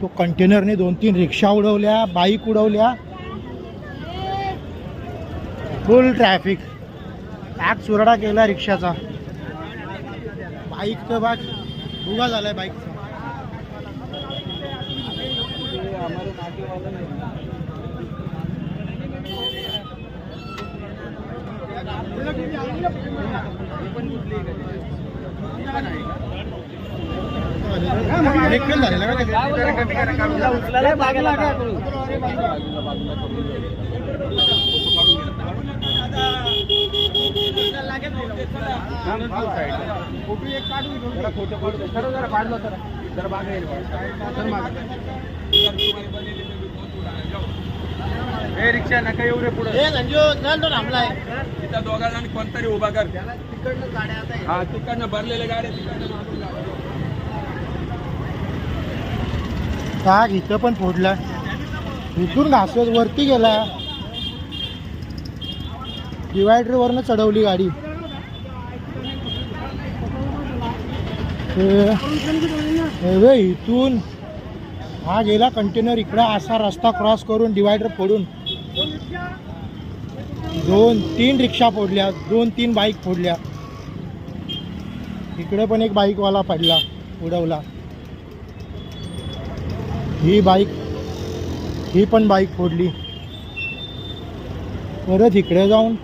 तो कंटेनरने 2-3 रिक्षा उडवल्या, बाईक उडवल्या, फुल traffic, pack चुरडा केला रिक्षाचा. बाईकचं बाग उगा झालाय बाईकचा. रिक्षा नका येऊ रे पुढे. थांबलाय तिथं दोघा जण कोणतरी उभा कर. हा तिकडनं भरलेल्या गाड्या तिकडनं. काग इथं पण फोडला, इथून घासत वरती गेला, डिवायडर वरनं चढवली गाडी. इथून हा गेला कंटेनर इकडं, असा रस्ता क्रॉस करून डिवायडर फोडून 2-3 रिक्षा फोडल्या, 2-3 बाईक फोडल्या. इकडे पण एक बाईकवाला पडला, उडवला. ही पण बाईक फोडली. परत इकडे जाऊन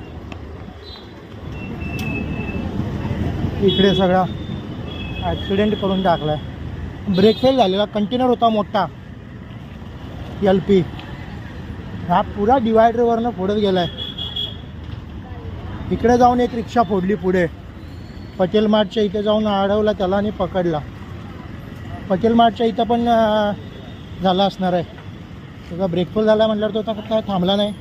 इकडे सगळा ॲक्सिडेंट करून टाकलाय. ब्रेक फेल झालेला कंटेनर होता मोठा LP, हा पुरा डिवायडरवरनं फोडत गेलाय. इकडे जाऊन एक रिक्षा फोडली पुढे, पटेल मार्टच्या इथे जाऊन अडवला त्याला आणि पकडला. पटेल मार्टच्या इथं पण झाला असणार आहे. त्याचा ब्रेक फेल झाला म्हटल्यावर तो काय थांबला नाही.